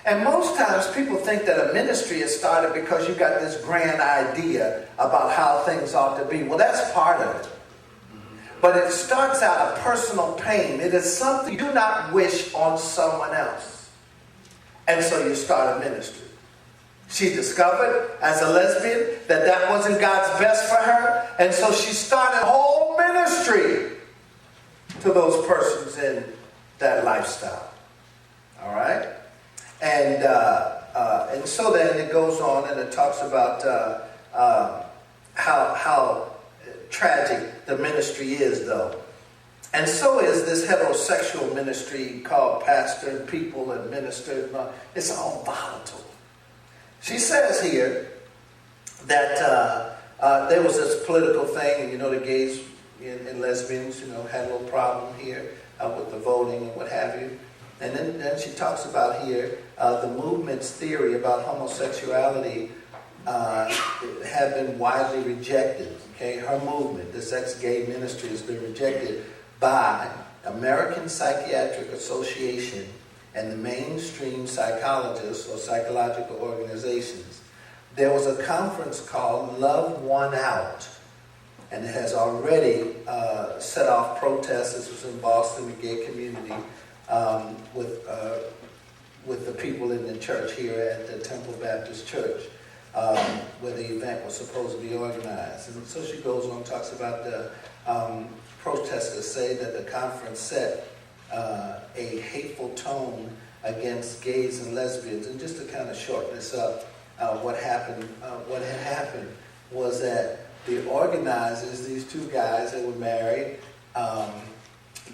And most times people think that a ministry is started because you got this grand idea about how things ought to be. Well, that's part of it. But it starts out of personal pain. It is something you do not wish on someone else. And so you start a ministry. She discovered as a lesbian that that wasn't God's best for her. And so she started a whole ministry to those persons in that lifestyle. All right? And so then it goes on and it talks about how tragic the ministry is, though. And so is this heterosexual ministry called pastor and people and minister. It's all volatile. She says here that there was this political thing, and the gays and lesbians, had a little problem here with the voting and what have you. And then she talks about here the movement's theory about homosexuality have been widely rejected. Okay, her movement, this ex-gay ministry, has been rejected by American Psychiatric Association and the mainstream psychologists or psychological organizations. There was a conference called Love One Out, and it has already set off protests. This was in Boston, the gay community, with the people in the church here at the Temple Baptist Church, where the event was supposed to be organized. And so she goes on, talks about the protesters say that the conference set a hateful tone against gays and lesbians. And just to kind of shorten this up, what had happened was that the organizers, these two guys that were married,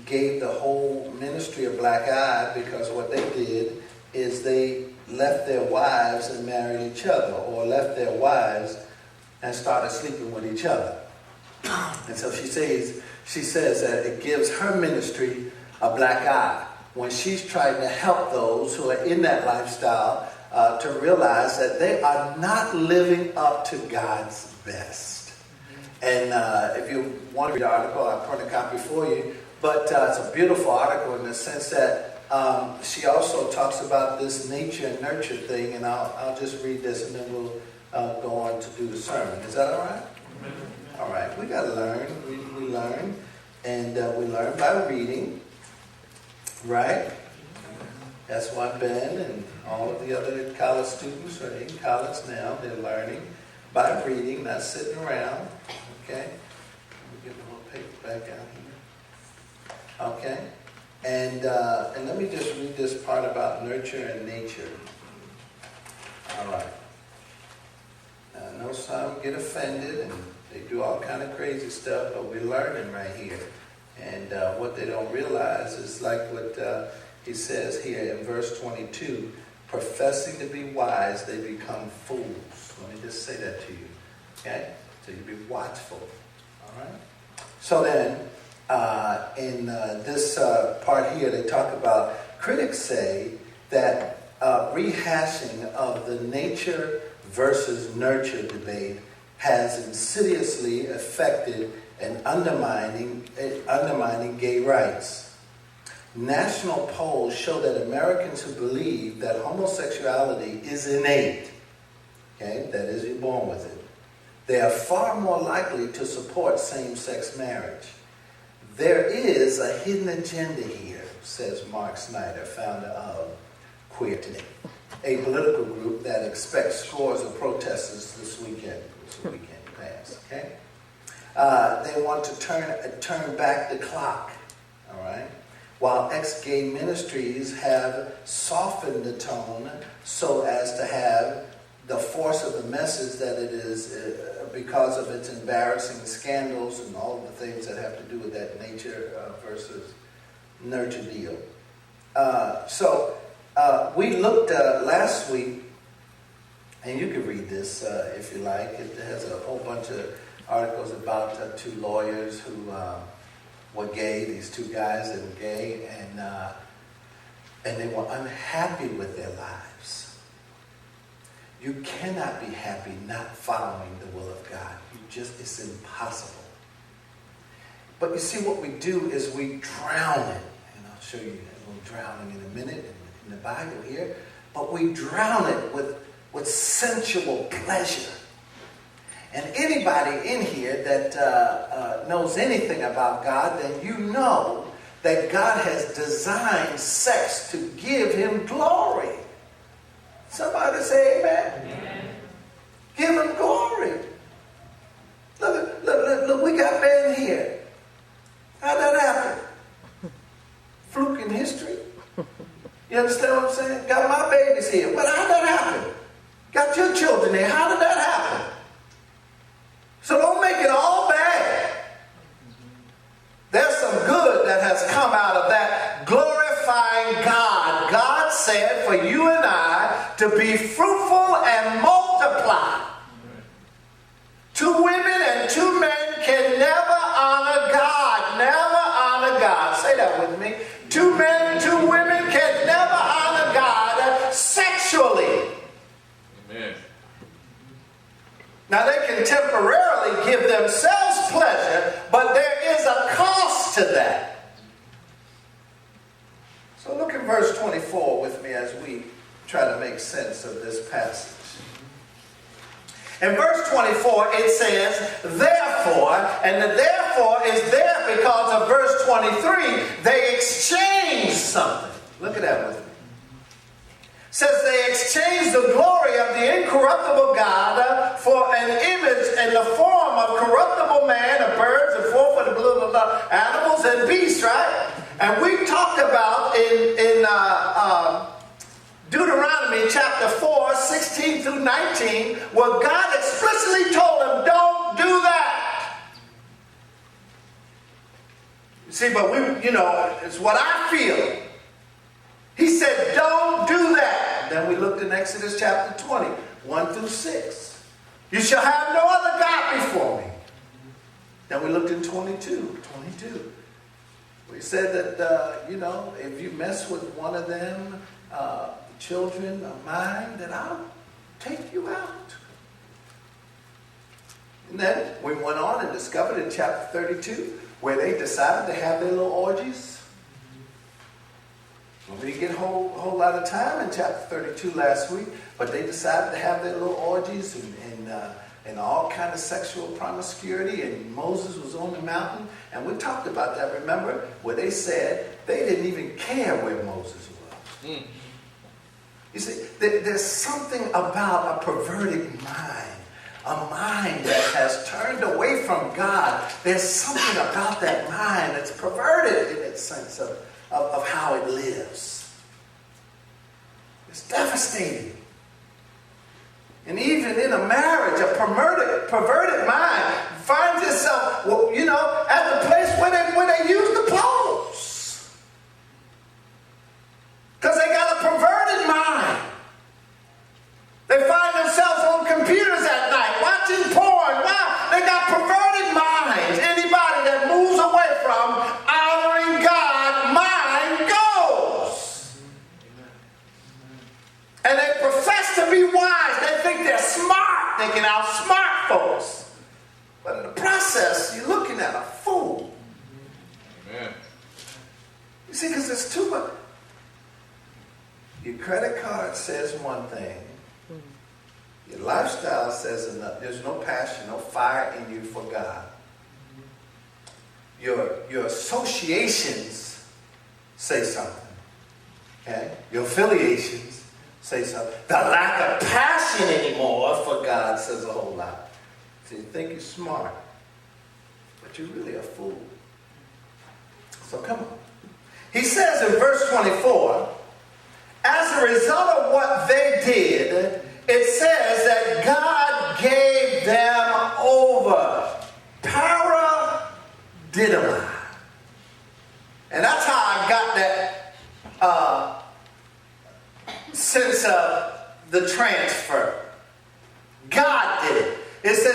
gave the whole ministry a black eye, because what they did is they left their wives and married each other, or left their wives and started sleeping with each other. And so she says that it gives her ministry a black eye when she's trying to help those who are in that lifestyle to realize that they are not living up to God's best. And if you want to read the article, I'll print a copy for you. But it's a beautiful article in the sense that she also talks about this nature and nurture thing. And I'll just read this and then we'll go on to do the sermon. Is that all right? All right. We got to learn. We learn. And we learn by reading. Right? That's why Ben and all of the other college students are in college now. They're learning by reading, not sitting around. Okay? Let me get a little paper back out here. Okay? And let me just read this part about nurture and nature. All right. Now, I know some get offended and they do all kind of crazy stuff, but we're learning right here. And what they don't realize is like what he says here in verse 22, professing to be wise, they become fools. Let me just say that to you. Okay? So you be watchful. All right? So then, in this part here, they talk about, critics say that rehashing of the nature versus nurture debate has insidiously affected and undermining gay rights. National polls show that Americans who believe that homosexuality is innate, okay, that is, you're born with it, they are far more likely to support same-sex marriage. There is a hidden agenda here, says Mark Snyder, founder of Queer Today, a political group that expects scores of protesters this weekend pass. Okay, they want to turn back the clock. All right, while ex-gay ministries have softened the tone so as to have the force of the message that it is because of its embarrassing scandals and all of the things that have to do with that nature versus nurture deal. So we looked last week, and you can read this if you like. It has a whole bunch of articles about two lawyers who were gay, these two guys that were gay, and they were unhappy with their lives. You cannot be happy not following the will of God. It's impossible. But you see, what we do is we drown it. And I'll show you a little drowning in a minute in the Bible here. but we drown it with sensual pleasure. And anybody in here that knows anything about God, then you know that God has designed sex to give him glory. Somebody say amen. Amen. Give him glory. Look, we got men here. How'd that happen? Fluke in history. You understand what I'm saying? Got my babies here. Well, how'd that happen? Got your children here. How did that happen? So don't make it all bad. There's some good that has come out of that. Glorifying God. God said for you and I to be fruitful and multiply. Two women and two men can never honor God. Never honor God. Say that with me. Two men and two women can never honor God sexually. Amen. Now they can temporarily give themselves pleasure, but there is a cost to that. So look at verse 24 with me as we try to make sense of this passage. In verse 24 it says, therefore, and the therefore is there because of verse 23, they exchanged something. Look at that with me. It says they exchanged the glory of the incorruptible God for an image in the form of corruptible man, of birds, and four-footed animals and beasts, right? And we talked about in Deuteronomy chapter 4, 16 through 19, where God explicitly told them, don't do that. You see, but it's what I feel. He said, don't do that. Then we looked in Exodus chapter 20, 1 through 6. You shall have no other God before me. Then we looked in 22. We said that, if you mess with one of them, children of mine, then I'll take you out. And then we went on and discovered in chapter 32 where they decided to have their little orgies. We didn't get a whole lot of time in chapter 32 last week, but they decided to have their little orgies and all kind of sexual promiscuity, and Moses was on the mountain, and we talked about that, remember, where they said they didn't even care where Moses was. Mm. You see, there's something about a perverted mind, a mind that has turned away from God. There's something about that mind that's perverted in its sense of how it lives. It's devastating. And even in a marriage, a perverted mind finds itself, at the place where they use the clothes. Because they got a perverted mind. They find themselves on computers at night, watching porn. Wow, they got perverted minds. Anybody that moves away from honoring God, mind goes. And they profess to be wise. They think they're smart. They can outsmart folks. But in the process, you're looking at a fool. Amen. You see, because there's too much. Your credit card says one thing. Your lifestyle says another. There's no passion, no fire in you for God. Your associations say something. Okay? Your affiliations say something. The lack of passion anymore for God says a whole lot. So you think you're smart, but you're really a fool. So come on. He says in verse 24, as a result of what they did, it says that God gave them over. Paradidomai. And that's how I got that sense of the transfer. God did it. It says